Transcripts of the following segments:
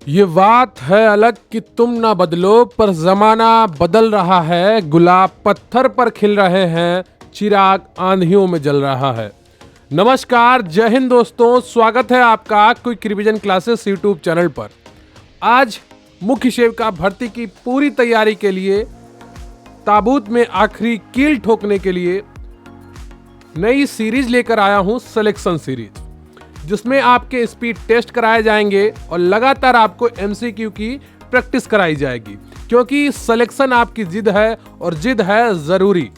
ये बात है अलग कि तुम ना बदलो पर जमाना बदल रहा है। गुलाब पत्थर पर खिल रहे हैं, चिराग आंधियों में जल रहा है। नमस्कार, जय हिंद दोस्तों, स्वागत है आपका quick revision classes YouTube channel पर। आज मुख्य सेविका भर्ती की पूरी तैयारी के लिए, ताबूत में आखिरी कील ठोकने के लिए नई सीरीज लेकर आया हूं, सिलेक्शन सीरीज, जिसमें आपके स्पीड टेस्ट कराए जाएंगे और लगातार आपको एमसीक्यू की प्रैक्टिस कराई जाएगी, क्योंकि सिलेक्शन आपकी जिद है और जिद है ज़रूरी।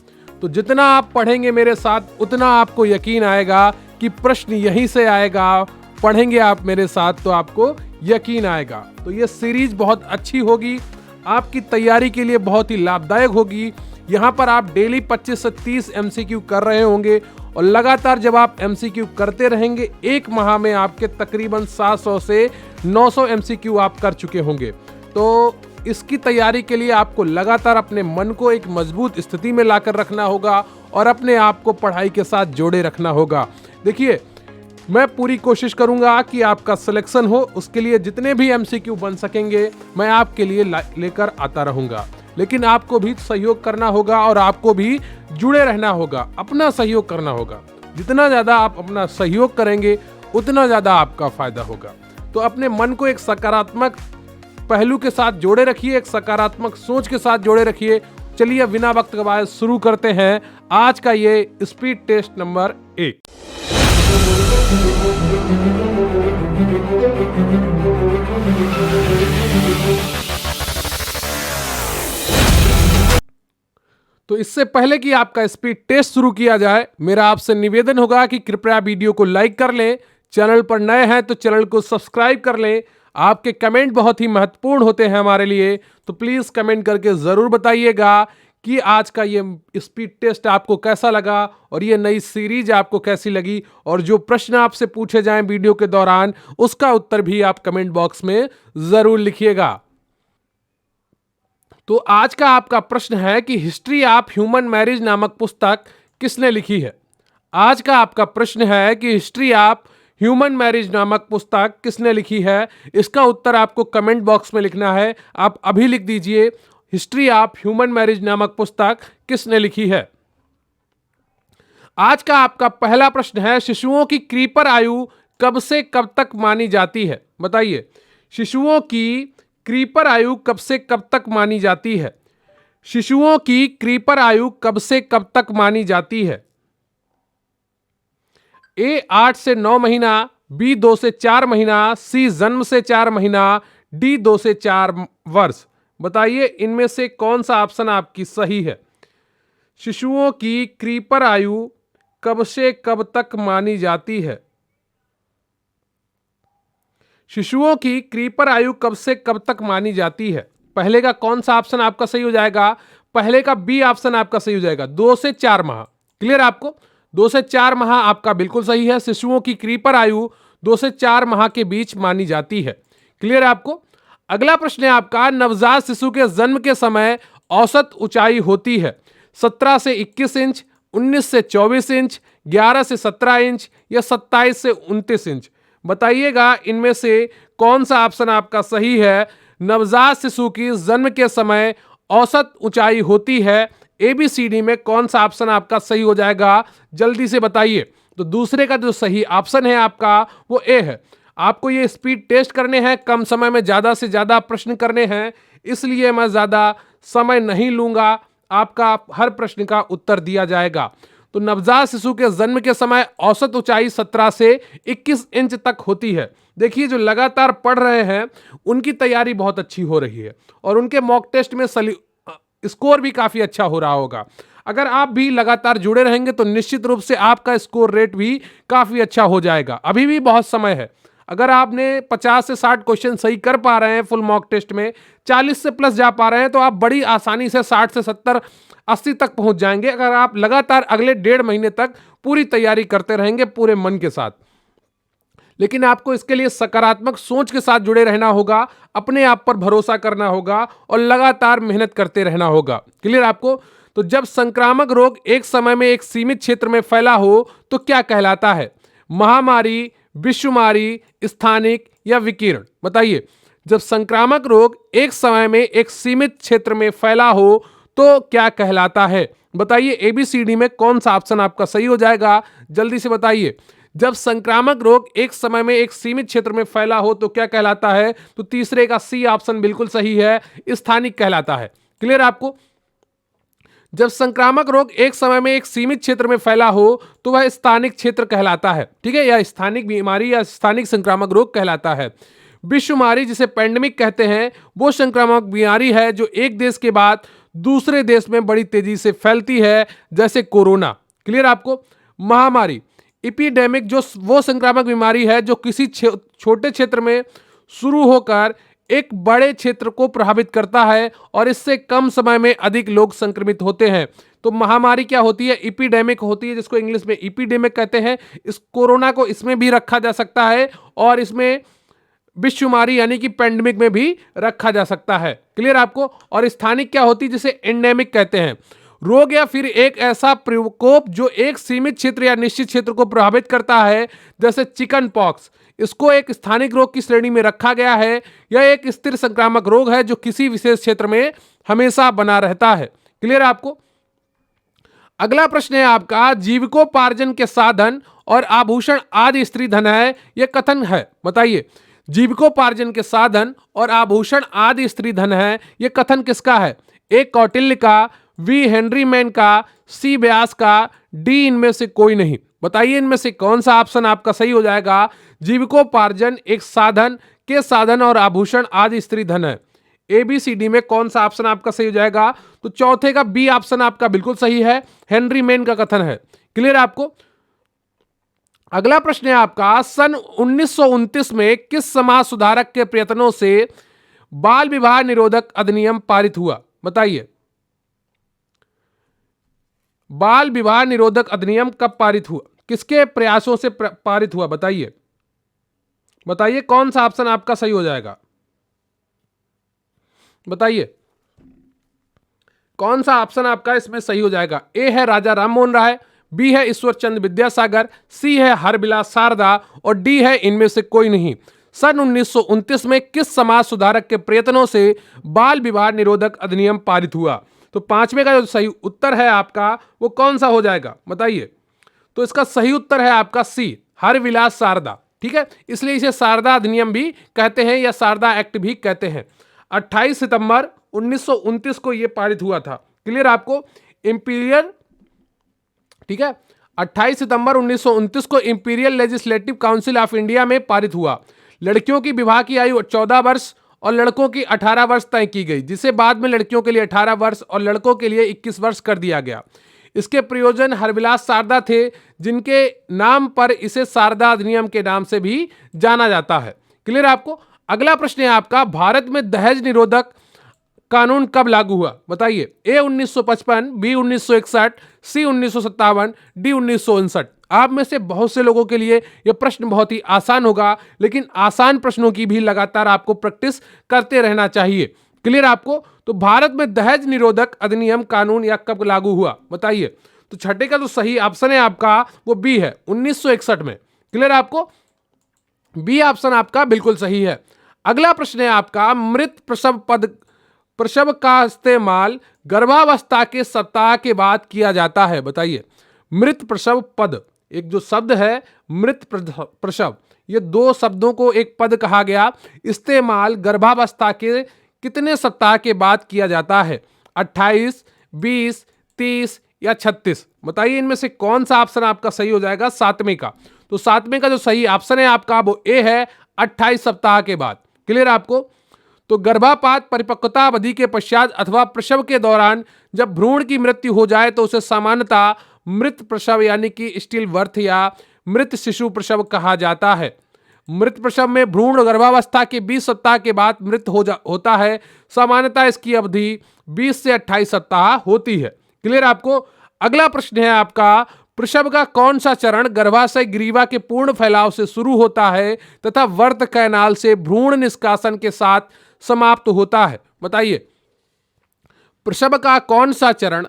तो जितना आप पढ़ेंगे मेरे साथ उतना आपको यकीन आएगा कि प्रश्न यहीं से आएगा। पढ़ेंगे आप मेरे साथ तो आपको यकीन आएगा। तो ये सीरीज बहुत अच्छी होगी, आपकी तैयारी के लिए बहुत ही लाभदायक होगी। यहाँ पर आप डेली 25 से 30 एमसीक्यू कर रहे होंगे और लगातार जब आप एमसीक्यू करते रहेंगे, एक माह में आपके तकरीबन 700 से 900 एमसीक्यू आप कर चुके होंगे। तो इसकी तैयारी के लिए आपको लगातार अपने मन को एक मजबूत स्थिति में लाकर रखना होगा और अपने आप को पढ़ाई के साथ जोड़े रखना होगा। देखिए, मैं पूरी कोशिश करूंगा कि आपका सिलेक्शन हो। उसके लिए जितने भी एमसीक्यू बन सकेंगे मैं आपके लिए लेकर आता रहूंगा, लेकिन आपको भी सहयोग करना होगा और आपको भी जुड़े रहना होगा, अपना सहयोग करना होगा। जितना ज़्यादा आप अपना सहयोग करेंगे उतना ज़्यादा आपका फायदा होगा। तो अपने मन को एक सकारात्मक पहलू के साथ जोड़े रखिए, एक सकारात्मक सोच के साथ जोड़े रखिए। चलिए बिना वक्त गवाए शुरू करते हैं आज का ये स्पीड टेस्ट नंबर 1। तो इससे पहले कि आपका स्पीड टेस्ट शुरू किया जाए, मेरा आपसे निवेदन होगा कि कृपया वीडियो को लाइक कर लें। चैनल पर नए हैं तो चैनल को सब्सक्राइब कर लें। आपके कमेंट बहुत ही महत्वपूर्ण होते हैं हमारे लिए, तो प्लीज़ कमेंट करके ज़रूर बताइएगा कि आज का ये स्पीड टेस्ट आपको कैसा लगा और ये नई सीरीज आपको कैसी लगी, और जो प्रश्न आपसे पूछे जाएं वीडियो के दौरान उसका उत्तर भी आप कमेंट बॉक्स में ज़रूर लिखिएगा। तो आज का आपका प्रश्न है कि हिस्ट्री ऑफ ह्यूमन मैरिज नामक पुस्तक किसने लिखी है। आज का आपका प्रश्न है कि हिस्ट्री ऑफ ह्यूमन मैरिज नामक पुस्तक किसने लिखी है। इसका उत्तर आपको कमेंट बॉक्स में लिखना है। आप अभी लिख दीजिए, हिस्ट्री ऑफ ह्यूमन मैरिज नामक पुस्तक किसने लिखी है। आज का आपका पहला प्रश्न है, शिशुओं की क्रीपर आयु कब से कब तक मानी जाती है। बताइए, शिशुओं की क्रीपर आयु कब से कब तक मानी जाती है। शिशुओं की क्रीपर आयु कब से कब तक मानी जाती है। ए 8 से 9 महीना, बी 2 से 4 महीना, सी जन्म से 4 महीना, डी 2 से 4 वर्ष। बताइए इनमें से कौन सा ऑप्शन आपकी सही है। शिशुओं की क्रीपर आयु कब से कब तक मानी जाती है। शिशुओं की क्रीपर आयु कब से कब तक मानी जाती है। पहले का कौन सा ऑप्शन आपका सही हो जाएगा। पहले का बी ऑप्शन आपका सही हो जाएगा, 2 से 4 माह। क्लियर आपको, 2 से 4 माह आपका बिल्कुल सही है। शिशुओं की क्रीपर आयु 2 से 4 माह के बीच मानी जाती है। क्लियर आपको। अगला प्रश्न है आपका, नवजात शिशु के जन्म के समय औसत ऊंचाई होती है 17 से 21 इंच, 19 से 24 इंच, 11 से 17 इंच या 27 से 29 इंच। बताइएगा इनमें से कौन सा ऑप्शन आपका सही है। नवजात शिशु की जन्म के समय औसत ऊंचाई होती है, ABCD में कौन सा ऑप्शन आपका सही हो जाएगा, जल्दी से बताइए। तो दूसरे का जो सही ऑप्शन है आपका वो ए है। आपको ये स्पीड टेस्ट करने हैं, कम समय में ज़्यादा से ज़्यादा प्रश्न करने हैं, इसलिए मैं ज़्यादा समय नहीं लूँगा, आपका हर प्रश्न का उत्तर दिया जाएगा। तो नवजात शिशु के जन्म के समय औसत ऊंचाई 17 से 21 इंच तक होती है। देखिए, जो लगातार पढ़ रहे हैं उनकी तैयारी बहुत अच्छी हो रही है और उनके मॉक टेस्ट में स्कोर भी काफ़ी अच्छा हो रहा होगा। अगर आप भी लगातार जुड़े रहेंगे तो निश्चित रूप से आपका स्कोर रेट भी काफ़ी अच्छा हो जाएगा। अभी भी बहुत समय है। अगर आपने 50 से 60 क्वेश्चन सही कर पा रहे हैं फुल मॉक टेस्ट में, 40 से प्लस जा पा रहे हैं, तो आप बड़ी आसानी से 60 से 70 80 तक पहुंच जाएंगे, अगर आप लगातार अगले 1.5 महीने तक पूरी तैयारी करते रहेंगे पूरे मन के साथ। लेकिन आपको इसके लिए सकारात्मक सोच के साथ जुड़े रहना होगा, अपने आप पर भरोसा करना होगा और लगातार मेहनत करते रहना होगा। क्लियर आपको। तो जब संक्रामक रोग एक समय में एक सीमित क्षेत्र में फैला हो तो क्या कहलाता है। महामारी, विश्वमारी, स्थानिक या विकिरण। बताइए, जब संक्रामक रोग एक समय में एक सीमित क्षेत्र में फैला हो तो क्या कहलाता है? बताइए ABCD में कौन सा ऑप्शन आपका सही हो जाएगा, जल्दी से बताइए। जब संक्रामक रोग एक समय में एक सीमित क्षेत्र में फैला हो तो क्या कहलाता है? तो तीसरे का सी ऑप्शन बिल्कुल सही है, स्थानिक कहलाता है। क्लियर आपको? जब संक्रामक रोग एक समय में एक सीमित क्षेत्र में फैला हो तो वह स्थानिक क्षेत्र कहलाता है, ठीक है, या स्थानिक बीमारी या स्थानिक संक्रामक रोग कहलाता है। विश्वमारी जिसे पेंडेमिक कहते हैं वो संक्रामक बीमारी है जो एक देश के बाद दूसरे देश में बड़ी तेजी से फैलती है, जैसे कोरोना। क्लियर आपको? महामारी एपिडेमिक जो वो संक्रामक बीमारी है जो किसी छोटे क्षेत्र में शुरू होकर एक बड़े क्षेत्र को प्रभावित करता है और इससे कम समय में अधिक लोग संक्रमित होते हैं। तो महामारी क्या होती है? एपिडेमिक होती है, जिसको इंग्लिश में एपिडेमिक कहते हैं। इस कोरोना को इसमें भी रखा जा सकता है और इसमें विश्वमारी यानी कि पेंडेमिक में भी रखा जा सकता है। क्लियर आपको? और स्थानिक क्या होती है? जिसे एंडेमिक कहते हैं। रोग या फिर एक ऐसा प्रकोप जो एक सीमित क्षेत्र या निश्चित क्षेत्र को प्रभावित करता है, जैसे चिकन पॉक्स, इसको एक स्थानिक रोग की श्रेणी में रखा गया है। यह एक स्थिर संक्रामक रोग है जो किसी विशेष क्षेत्र में हमेशा बना रहता है। क्लियर आपको? अगला प्रश्न है आपका, जीविकोपार्जन के साधन और आभूषण आदि स्त्री धन है, यह कथन है। बताइए, जीविकोपार्जन के साधन और आभूषण आदि स्त्री धन है, यह कथन किसका है? ए कौटिल्य का, बी हेनरी मैन का, सी व्यास का, डी इनमें से कोई नहीं। बताइए इनमें से कौन सा ऑप्शन आपका सही हो जाएगा? जीविकोपार्जन एक साधन के साधन और आभूषण आदि स्त्री धन है। ABCD में कौन सा ऑप्शन आपका सही हो जाएगा? तो चौथे का बी ऑप्शन आपका बिल्कुल सही है, हेनरी मैन का कथन है। क्लियर आपको? अगला प्रश्न है आपका, सन 1929 में किस समाज सुधारक के प्रयत्नों से बाल विवाह निरोधक अधिनियम पारित हुआ? बताइए, बाल विवाह निरोधक अधिनियम कब पारित हुआ? किसके प्रयासों से पारित हुआ? बताइए, बताइए कौन सा ऑप्शन आपका सही हो जाएगा? बताइए कौन सा ऑप्शन आपका इसमें सही हो जाएगा? ए है राजा राम मोहन राय, बी है ईश्वर चंद्र विद्यासागर, सी है हरबिलास शारदा और डी है इनमें से कोई नहीं। सन 1929 में किस समाज सुधारक के प्रयत्नों से बाल विवाह निरोधक अधिनियम पारित हुआ? तो पांचवें का जो सही उत्तर है आपका वो कौन सा हो जाएगा? बताइए। तो इसका सही उत्तर है आपका सी, हरविलास शारदा। ठीक है, इसलिए इसे शारदा अधिनियम भी कहते हैं या शारदा एक्ट भी कहते हैं। 28 सितंबर 1929 को यह पारित हुआ था। क्लियर आपको? इंपीरियल, ठीक है, 28 सितंबर 1929 को imperial legislative council of India में पारित हुआ। लड़कियों की विवाह की आयु 14 वर्ष और लड़कों की 18 वर्ष तय की गई, जिसे बाद में लड़कियों के लिए 18 वर्ष और लड़कों के लिए 21 वर्ष कर दिया गया। इसके प्रयोजन हरविलास शारदा थे, जिनके नाम पर इसे शारदा अधिनियम के नाम से भी जाना जाता है। क्लियर आपको? अगला प्रश्न है आपका, भारत में दहेज निरोधक कानून कब लागू हुआ? बताइए। ए 1955, बी 1961, सी 1957, डी 1959। आप में से बहुत से लोगों के लिए यह प्रश्न बहुत ही आसान होगा, लेकिन आसान प्रश्नों की भी लगातार आपको प्रैक्टिस करते रहना चाहिए। क्लियर आपको? तो भारत में दहेज निरोधक अधिनियम कानून या कब लागू हुआ? बताइए। तो छठे का जो सही ऑप्शन है आपका वो बी है, 1961 में। क्लियर आपको? बी ऑप्शन आपका बिल्कुल सही है। अगला प्रश्न है आपका, मृत प्रसव का इस्तेमाल गर्भावस्था के सप्ताह के बाद किया जाता है। बताइए। मृत प्रसव पद, एक जो शब्द है मृत प्रसव, ये दो शब्दों को एक पद कहा गया। इस्तेमाल गर्भावस्था के कितने सप्ताह के बाद किया जाता है? 28, 20, 30 या 36? बताइए इनमें से कौन सा ऑप्शन आपका सही हो जाएगा? सातवें का। तो सातवें का जो सही ऑप्शन है आपका वो ए है, 28 सप्ताह के बाद। क्लियर आपको? तो गर्भपात परिपक्वता अवधि के पश्चात अथवा प्रसव के दौरान जब भ्रूण की मृत्यु हो जाए तो उसे सामान्यतः मृत प्रसव यानी कि स्टिल बर्थ या मृत शिशु प्रसव कहा जाता है। मृत प्रसव में भ्रूण गर्भावस्था के 20 सप्ताह के बाद मृत होता है। सामान्यतः इसकी अवधि 20 से 28 सप्ताह होती है। क्लियर आपको? अगला प्रश्न है आपका, प्रसव का कौन सा चरण गर्भाशय ग्रीवा के पूर्ण फैलाव से शुरू होता है तथा वर्त कैनाल से भ्रूण निष्कासन के साथ समाप्त होता है? बताइए। प्रसव का कौन सा चरण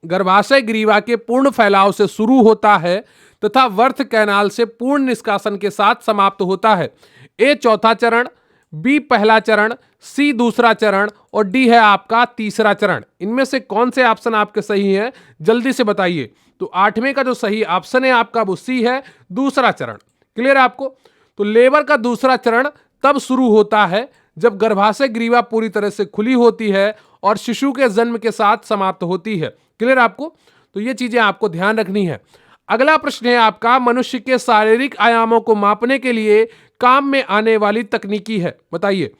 गर्भाशय ग्रीवा के पूर्ण फैलाव से शुरू होता है तथा वर्त कैनाल से पूर्ण निष्कासन के साथ समाप्त होता है? ए चौथा चरण, बी पहला चरण, सी दूसरा चरण और डी है आपका तीसरा चरण। इनमें से कौन से ऑप्शन आपके सही हैं, जल्दी से बताइए। तो आठवें का जो सही ऑप्शन है आपका वो सी है, दूसरा चरण। क्लियर है आपको। तो लेबर का दूसरा चरण तब शुरू होता है जब गर्भाशय ग्रीवा पूरी तरह से खुली होती है और शिशु के जन्म के साथ समाप्त होती है। क्लियर आपको। तो ये चीजें आपको ध्यान रखनी है। अगला प्रश्न है आपका, मनुष्य के शारीरिक आयामों को मापने के लिए काम में आने वाली तकनीकी है, बताइए।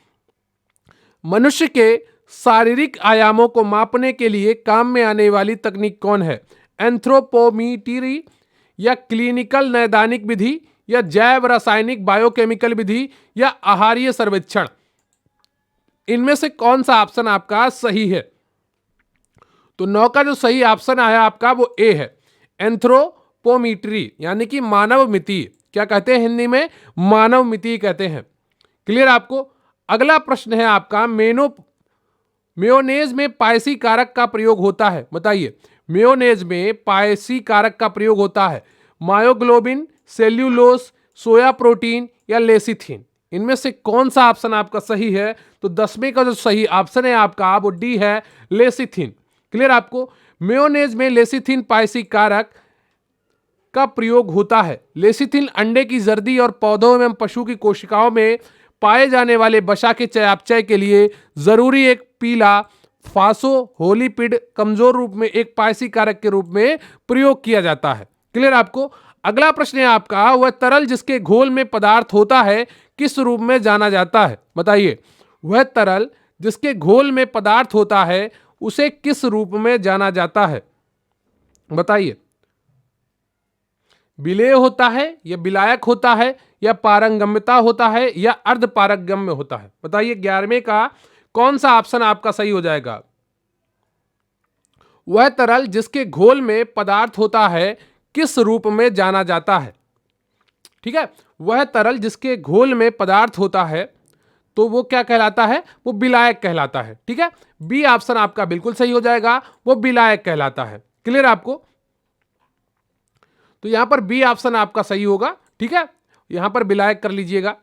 मनुष्य के शारीरिक आयामों को मापने के लिए काम में आने वाली तकनीक कौन है? एंथ्रोपोमीटरी या क्लिनिकल नैदानिक विधि या जैव रासायनिक बायोकेमिकल विधि या आहारीय सर्वेक्षण? इनमें से कौन सा ऑप्शन आपका सही है? तो 9 का जो सही ऑप्शन आया आपका वो ए है, एंथ्रोपोमीटरी, यानी कि मानव मिति। क्या कहते हैं हिंदी में? मानव मिति कहते हैं। क्लियर आपको। अगला प्रश्न है आपका, मेयोनेज में पायसी कारक का प्रयोग होता है, बताइए। मेयोनेज में पायसी कारक का प्रयोग होता है, मायोग्लोबिन, सेल्यूलोस, सोया प्रोटीन या लेसिथिन? इनमें से कौन सा ऑप्शन आपका सही है? तो 10वें का जो सही ऑप्शन है आपका वो डी है, लेसिथिन। क्लियर आपको। मेयोनेज में लेसिथिन पायसी कारक का प्रयोग होता है। लेसिथिन अंडे की जर्दी और पौधों एवं पशु की कोशिकाओं में पाए जाने वाले वसा के चयापचय के लिए जरूरी एक पीला फास्फोलिपिड कमजोर रूप में एक पायसी कारक के रूप में प्रयोग किया जाता है। क्लियर आपको। अगला प्रश्न है आपका, वह तरल जिसके घोल में पदार्थ होता है किस रूप में जाना जाता है, बताइए। वह तरल जिसके घोल में पदार्थ होता है उसे किस रूप में जाना जाता है, बताइए। विलेय होता है या विलायक होता है या पारंगम्यता होता है या अर्ध पारगम्य होता है, बताइए। 11वें का कौन सा ऑप्शन आपका सही हो जाएगा? वह तरल जिसके घोल में पदार्थ होता है किस रूप में जाना जाता है, ठीक है। वह तरल जिसके घोल में पदार्थ होता है तो वो क्या कहलाता है? वो विलायक कहलाता है, ठीक है। बी ऑप्शन आपका बिल्कुल सही हो जाएगा, वो विलायक कहलाता है। क्लियर आपको। तो यहां पर बी ऑप्शन आपका सही होगा, ठीक है। यहां पर विलायक कर लीजिएगा।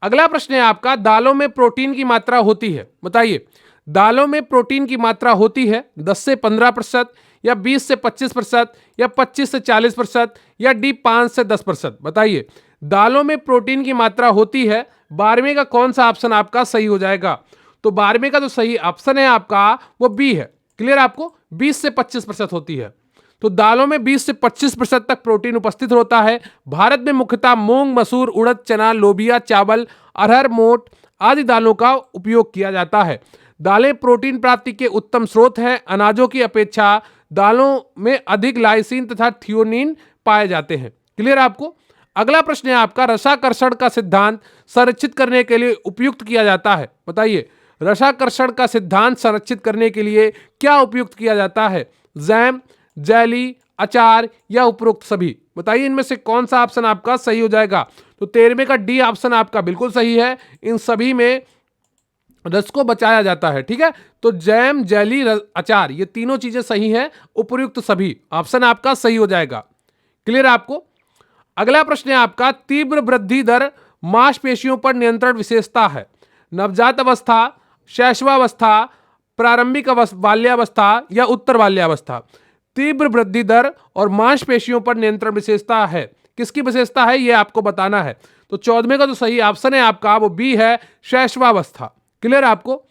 अगला प्रश्न है आपका, दालों में प्रोटीन की मात्रा होती है, बताइए। दालों में प्रोटीन की मात्रा होती है 10 से 15% या 20 से 25% या 25 से 40% या डी 5 से 10%, बताइए। दालों में प्रोटीन की मात्रा होती है। 12वें का कौन सा ऑप्शन आपका सही हो जाएगा? तो 12वें का जो सही ऑप्शन है आपका वो बी है। क्लियर आपको। 20 से 25% होती है। तो दालों में 20 से 25% तक प्रोटीन उपस्थित होता है। भारत में मुख्यतः मूंग, मसूर, उड़द, चना, लोबिया, चावल, अरहर, मोट आदि दालों का उपयोग किया जाता है। दालें प्रोटीन प्राप्ति के उत्तम स्रोत हैं। अनाजों की अपेक्षा दालों में अधिक लाइसिन तथा थियोनिन पाए जाते हैं। क्लियर आपको। अगला प्रश्न है आपका, रसाकर्षण का सिद्धांत संरक्षित करने के लिए उपयुक्त किया जाता है, बताइए। रसाकर्षण का सिद्धांत संरक्षित करने के लिए क्या उपयुक्त किया जाता है? जैम, जेली, अचार या उपरोक्त सभी, बताइए। इनमें से कौन सा ऑप्शन आपका सही हो जाएगा? तो 13वें का डी ऑप्शन आपका बिल्कुल सही है। इन सभी में रस को बचाया जाता है, ठीक है। तो जैम, जेली, अचार ये तीनों चीजें सही हैं, उपयुक्त सभी ऑप्शन आपका सही हो जाएगा। क्लियर आपको। अगला प्रश्न है आपका, तीव्र वृद्धि दर मांसपेशियों पर नियंत्रण विशेषता है। नवजात अवस्था, शैशवावस्था, प्रारंभिक बाल्यावस्था या उत्तर बाल्यावस्था? तीव्र वृद्धि दर और मांसपेशियों पर नियंत्रण विशेषता है, किसकी विशेषता है ये आपको बताना है। तो 14वें का जो सही ऑप्शन है आपका वो बी है, शैशवावस्था। क्लियर आपको।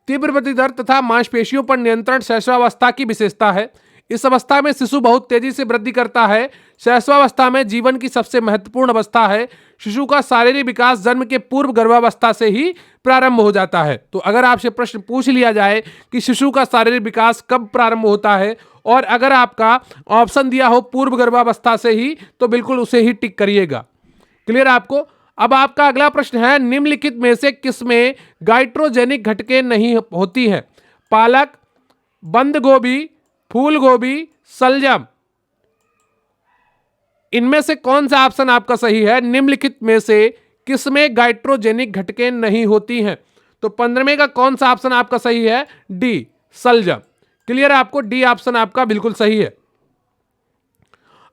तीव्र वृद्धि दर तथा मांसपेशियों पर नियंत्रण शैशवावस्था की विशेषता है। इस अवस्था में शिशु बहुत तेजी से वृद्धि करता है। शैशवावस्था में जीवन की सबसे महत्वपूर्ण अवस्था है। शिशु का शारीरिक विकास जन्म के पूर्व गर्भावस्था से ही प्रारंभ हो जाता है। तो अगर आपसे प्रश्न पूछ लिया जाए कि शिशु का शारीरिक विकास कब प्रारंभ होता है और अगर आपका ऑप्शन दिया हो पूर्व गर्भावस्था से ही, तो बिल्कुल उसे ही टिक करिएगा। क्लियर आपको। अब आपका अगला प्रश्न है, निम्नलिखित में से किसमें गाइट्रोजेनिक घटकें नहीं होती हैं? पालक, बंद गोभी, फूल गोभी, सलजम? इनमें से कौन सा ऑप्शन आपका सही है? निम्नलिखित में से किसमें गाइट्रोजेनिक घटकें नहीं होती हैं? तो 15वें का कौन सा ऑप्शन आपका सही है? डी, सलजम। क्लियर है आपको। डी ऑप्शन आपका बिल्कुल सही है।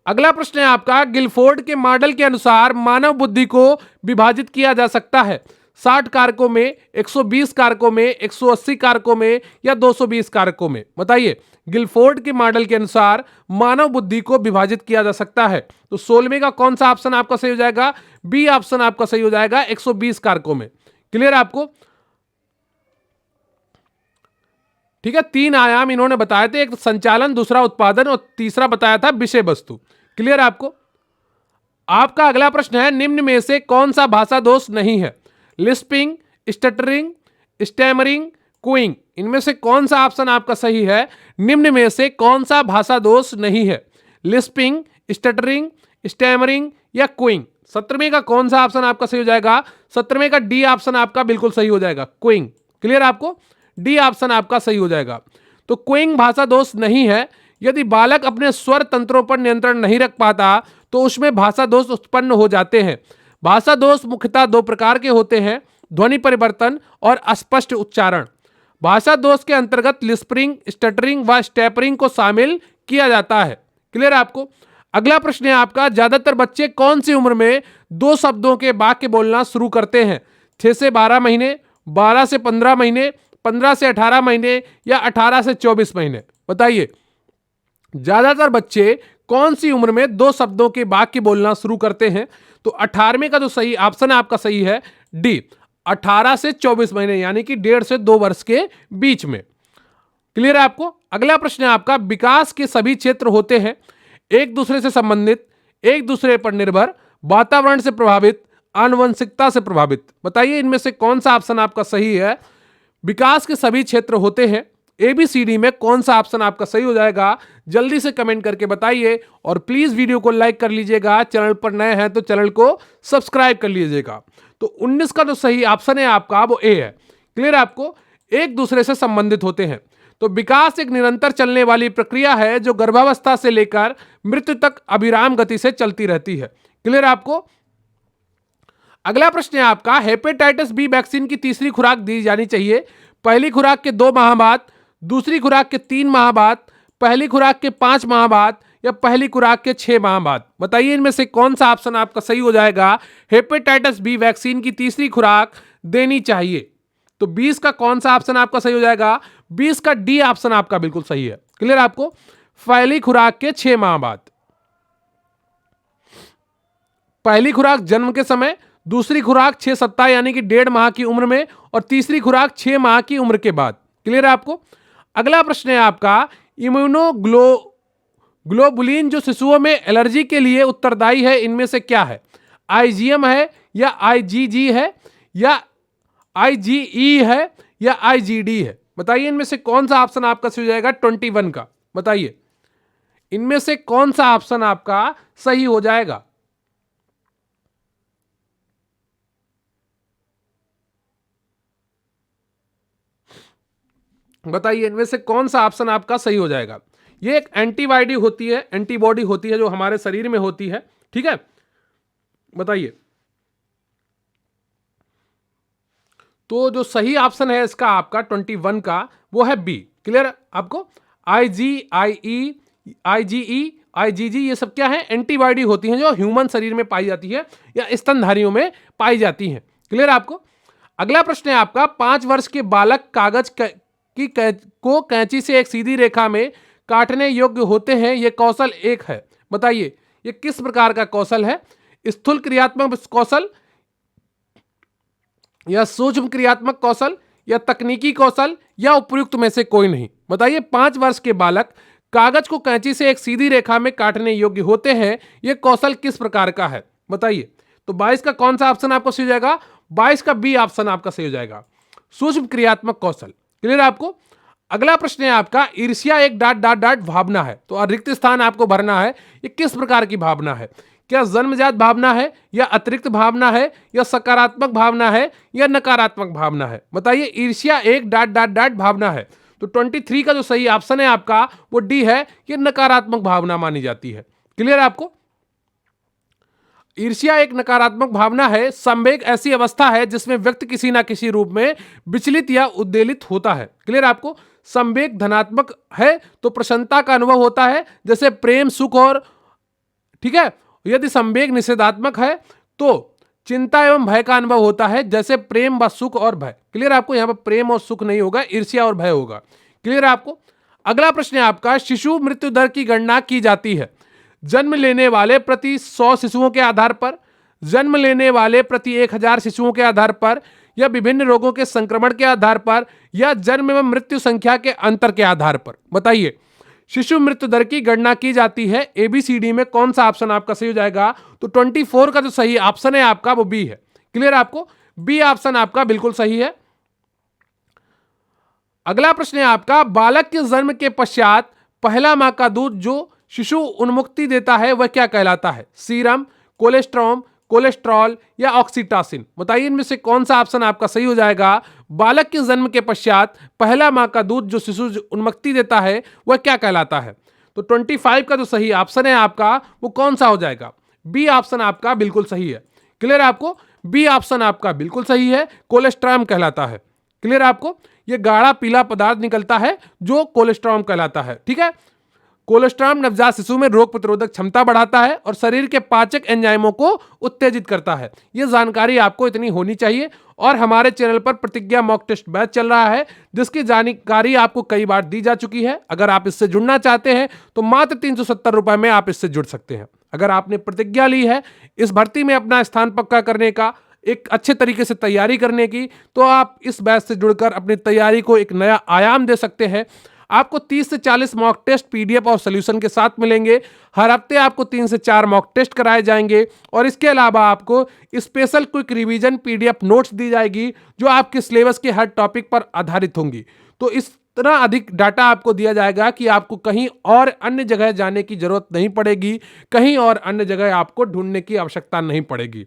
अगला प्रश्न है आपका, गिलफोर्ड के मॉडल के अनुसार मानव बुद्धि को विभाजित किया जा सकता है 60 कारकों में, 120 कारकों में, 180 कारकों में या 220 कारकों में। बताइए, गिलफोर्ड के मॉडल के अनुसार मानव बुद्धि को विभाजित किया जा सकता है, तो 16वें का कौन सा ऑप्शन आपका सही हो जाएगा? बी ऑप्शन आपका सही हो जाएगा, 120 कारकों में। क्लियर आपको? ठीक है, 3 आयाम इन्होंने बताए थे, एक संचालन, दूसरा उत्पादन और तीसरा बताया था विषय वस्तु। क्लियर आपको? आपका अगला प्रश्न है, निम्न में से कौन सा भाषा दोष नहीं है? लिस्पिंग, स्टटरिंग, स्टैमरिंग, क्विंग, इनमें से कौन सा ऑप्शन आपका सही है? निम्न में से कौन सा भाषा दोष नहीं है? लिस्पिंग, स्टटरिंग, स्टैमरिंग या क्विंग। 17वें का कौन सा ऑप्शन आपका सही हो जाएगा? 17वें का डी ऑप्शन आपका बिल्कुल सही हो जाएगा, क्विंग। क्लियर आपको? डी ऑप्शन आपका सही हो जाएगा। तो क्विंग भाषा दोष नहीं है। यदि बालक अपने स्वर तंत्रों पर नियंत्रण नहीं रख पाता तो उसमें भाषा दोष उत्पन्न हो जाते हैं। भाषा दोष मुख्यतः 2 प्रकार के होते हैं, ध्वनि परिवर्तन और अस्पष्ट उच्चारण। भाषा दोष के अंतर्गत लिस्परिंग, स्टटरिंग व स्टैपरिंग को शामिल किया जाता है। क्लियर आपको? अगला प्रश्न है आपका, ज्यादातर बच्चे कौन सी उम्र में 2 शब्दों के वाक्य बोलना शुरू करते हैं? 6 से 12 महीने, 12 से 15 महीने, 15 से 18 महीने या 18 से 24 महीने। बताइए, ज्यादातर बच्चे कौन सी उम्र में 2 शब्दों के वाक्य बोलना शुरू करते हैं? तो 18वें का जो सही ऑप्शन है आपका सही है, डी, 18 से 24 महीने, यानी कि 1.5 से 2 वर्ष के बीच में। क्लियर है आपको? अगला प्रश्न है आपका, विकास के सभी क्षेत्र होते हैं एक दूसरे से संबंधित, एक दूसरे पर निर्भर, वातावरण से प्रभावित, आनुवंशिकता से प्रभावित। बताइए, इनमें से कौन सा ऑप्शन आपका सही है? विकास के सभी क्षेत्र होते हैं, ABCD में कौन सा ऑप्शन आपका सही हो जाएगा? जल्दी से कमेंट करके बताइए और प्लीज वीडियो को लाइक कर लीजिएगा। चैनल पर नए हैं तो चैनल को सब्सक्राइब कर लीजिएगा। तो 19 का जो सही ऑप्शन है आपका वो ए है। क्लियर आपको? एक दूसरे से संबंधित होते हैं। तो विकास एक निरंतर चलने वाली प्रक्रिया है जो गर्भावस्था से लेकर मृत्यु तक अविराम गति से चलती रहती है। क्लियर आपको? अगला प्रश्न है आपका, हेपेटाइटिस बी वैक्सीन की तीसरी खुराक दी जानी चाहिए पहली खुराक के 2 माह बाद, दूसरी खुराक के 3 माह बाद, पहली खुराक के 5 माह बाद या पहली खुराक के 6 माह बाद। बताइए, इनमें से कौन सा ऑप्शन आपका सही हो जाएगा? हेपेटाइटिस बी वैक्सीन की तीसरी खुराक देनी चाहिए। तो 20 का कौन सा ऑप्शन आपका सही हो जाएगा? 20 का डी ऑप्शन आपका बिल्कुल सही है। क्लियर आपको? पहली खुराक के 6 माह बाद। पहली खुराक जन्म के समय, दूसरी खुराक 6 सप्ताह यानी कि 1.5 माह की उम्र में और तीसरी खुराक 6 माह की उम्र के बाद। क्लियर है आपको? अगला प्रश्न है आपका, इम्यूनोग्लोबुलिन जो शिशुओं में एलर्जी के लिए उत्तरदायी है, इनमें से क्या है? IgM है या IgG है या IgE है या IgD है? बताइए, इनमें से कौन सा ऑप्शन आपका सही हो जाएगा? 21 का। बताइए, इनमें से कौन सा ऑप्शन आपका सही हो जाएगा? बताइए, इनमें से कौन सा ऑप्शन आपका सही हो जाएगा? ये एक एंटीबॉडी होती है जो हमारे शरीर में होती है। ठीक है, बताइए। तो जो सही ऑप्शन है इसका आपका 21 का वो है बी। क्लियर आपको? IgE, IgG ये सब क्या है? एंटीबॉडी होती हैं जो ह्यूमन शरीर में पाई जाती है या स्तनधारियों में पाई जाती हैं। क्लियर आपको? अगला प्रश्न है आपका, 5 वर्ष के बालक कागज को कैंची से एक सीधी रेखा में काटने योग्य होते हैं, यह कौशल एक है। बताइए, यह किस प्रकार का कौशल है? स्थूल क्रियात्मक कौशल या सूक्ष्म क्रियात्मक कौशल या तकनीकी कौशल या उपयुक्त में से कोई नहीं। बताइए, 5 वर्ष के बालक कागज को कैंची से एक सीधी रेखा में काटने योग्य होते हैं, यह कौशल किस प्रकार का है? बताइए। तो 22 का कौन सा ऑप्शन आपको सही हो जाएगा? 22 का बी ऑप्शन आपका सही हो जाएगा, सूक्ष्म क्रियात्मक कौशल। क्लियर आपको? अगला प्रश्न है आपका, ईर्ष्या एक ... भावना है, तो रिक्त स्थान आपको भरना है। ये किस प्रकार की भावना है? क्या जन्मजात भावना है या अतिरिक्त भावना है या सकारात्मक भावना है या नकारात्मक भावना है? बताइए, ईर्ष्या एक ... भावना है। तो 23 का जो सही ऑप्शन है आपका वो डी है, ये नकारात्मक भावना मानी जाती है। क्लियर आपको? ईर्ष्या एक नकारात्मक भावना है। संवेग ऐसी अवस्था है जिसमें व्यक्ति किसी ना किसी रूप में विचलित या उद्वेलित होता है। क्लियर आपको? संवेग धनात्मक है तो प्रसन्नता का अनुभव होता है, जैसे प्रेम, सुख और ठीक है। यदि संवेग निषेधात्मक है तो चिंता एवं भय का अनुभव होता है, जैसे प्रेम व सुख और भय। क्लियर आपको, यहां पर प्रेम और सुख नहीं होगा, ईर्ष्या और भय होगा। क्लियर आपको। अगला प्रश्न है आपका, शिशु मृत्यु दर की गणना की जाती है जन्म लेने वाले प्रति 100 शिशुओं के आधार पर, जन्म लेने वाले प्रति 1000 शिशुओं के आधार पर, या विभिन्न रोगों के संक्रमण के आधार पर, या जन्म एवं मृत्यु संख्या के अंतर के आधार पर। बताइए, शिशु मृत्यु दर की गणना की जाती है एबीसीडी में कौन सा ऑप्शन आपका सही हो जाएगा? तो 24 का जो सही ऑप्शन है आपका वो बी है। क्लियर आपको, बी ऑप्शन आपका बिल्कुल सही है। अगला प्रश्न है आपका, बालक के जन्म के पश्चात पहला मां का दूध जो शिशु उन्मुक्ति देता है वह क्या कहलाता है? सीरम, कोलेस्ट्रॉम, कोलेस्ट्रॉल या ऑक्सीटोसिन। बताइए इनमें से कौन सा ऑप्शन आपका सही हो जाएगा? बालक के जन्म के पश्चात पहला मां का दूध जो शिशु उन्मुक्ति देता है वह क्या कहलाता है? तो 25 का जो सही ऑप्शन है आपका वो कौन सा हो जाएगा? बी ऑप्शन आपका बिल्कुल सही है। क्लियर आपको, बी ऑप्शन आपका बिल्कुल सही है, कोलेस्ट्रॉम कहलाता है। क्लियर आपको, ये गाढ़ा पीला पदार्थ निकलता है जो कोलेस्ट्रॉम कहलाता है। ठीक है, कोलेस्ट्रॉम नवजात शिशु में रोग प्रतिरोधक क्षमता बढ़ाता है और शरीर के पाचक एंजाइमों को उत्तेजित करता है। ये जानकारी आपको इतनी होनी चाहिए। और हमारे चैनल पर प्रतिज्ञा मॉक टेस्ट बैच चल रहा है जिसकी जानकारी आपको कई बार दी जा चुकी है। अगर आप इससे जुड़ना चाहते हैं तो मात्र 370 रुपए में आप इससे जुड़ सकते हैं। अगर आपने प्रतिज्ञा ली है इस भर्ती में अपना स्थान पक्का करने का, एक अच्छे तरीके से तैयारी करने की, तो आप इस बैच से जुड़कर अपनी तैयारी को एक नया आयाम दे सकते हैं। आपको 30 से 40 मॉक टेस्ट पीडीएफ और सॉल्यूशन के साथ मिलेंगे। हर हफ्ते आपको 3 से 4 मॉक टेस्ट कराए जाएंगे और इसके अलावा आपको special quick revision PDF notes दी जाएगी जो आपके सिलेबस के हर टॉपिक पर आधारित होंगी। तो इस तरह अधिक डाटा आपको दिया जाएगा कि आपको कहीं और अन्य जगह जाने की जरूरत नहीं पड़ेगी, कहीं और अन्य जगह आपको ढूंढने की आवश्यकता नहीं पड़ेगी।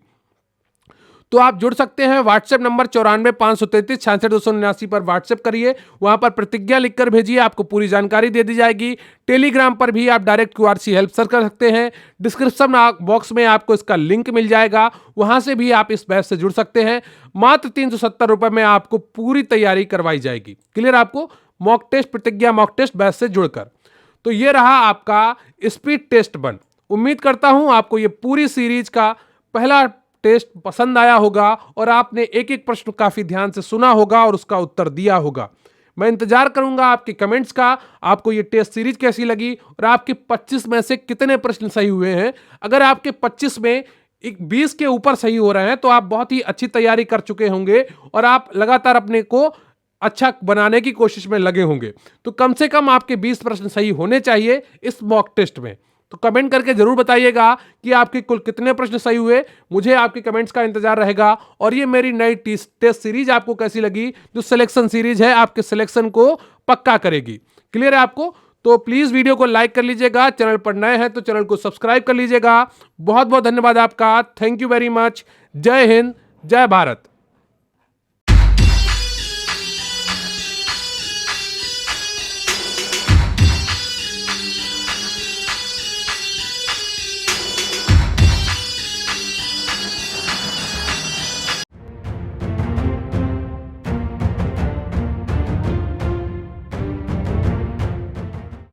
तो आप जुड़ सकते हैं। व्हाट्सएप नंबर 94 533 66 279 पर व्हाट्सएप करिए, वहां पर प्रतिज्ञा लिखकर भेजिए, आपको पूरी जानकारी दे दी जाएगी। टेलीग्राम पर भी आप डायरेक्ट क्यूआरसी हेल्प सर कर सकते हैं। डिस्क्रिप्शन बॉक्स में आपको इसका लिंक मिल जाएगा, वहां से भी आप इस बैच से जुड़ सकते हैं। मात्र 370 रुपए में आपको पूरी तैयारी करवाई जाएगी। क्लियर आपको, मॉक टेस्ट प्रतिज्ञा मॉक टेस्ट बैच से जुड़कर। तो ये रहा आपका स्पीड टेस्ट 1। उम्मीद करता हूं आपको ये पूरी सीरीज का पहला टेस्ट पसंद आया होगा और आपने एक एक प्रश्न काफी ध्यान से सुना होगा और उसका उत्तर दिया होगा। मैं इंतजार करूंगा आपके कमेंट्स का, आपको ये टेस्ट सीरीज कैसी लगी और आपके 25 में से कितने प्रश्न सही हुए हैं। अगर आपके 25 में 20 के ऊपर सही हो रहे हैं तो आप बहुत ही अच्छी तैयारी कर चुके होंगे और आप लगातार अपने को अच्छा बनाने की कोशिश में लगे होंगे। तो कम से कम आपके 20 प्रश्न सही होने चाहिए इस मॉक टेस्ट में। तो कमेंट करके जरूर बताइएगा कि आपके कुल कितने प्रश्न सही हुए। मुझे आपके कमेंट्स का इंतजार रहेगा। और ये मेरी नई टेस्ट सीरीज आपको कैसी लगी, जो सिलेक्शन सीरीज है, आपके सिलेक्शन को पक्का करेगी। क्लियर है आपको? तो प्लीज वीडियो को लाइक कर लीजिएगा, चैनल पर नए हैं तो चैनल को सब्सक्राइब कर लीजिएगा। बहुत बहुत धन्यवाद आपका। Thank you very much. जय हिंद, जय भारत।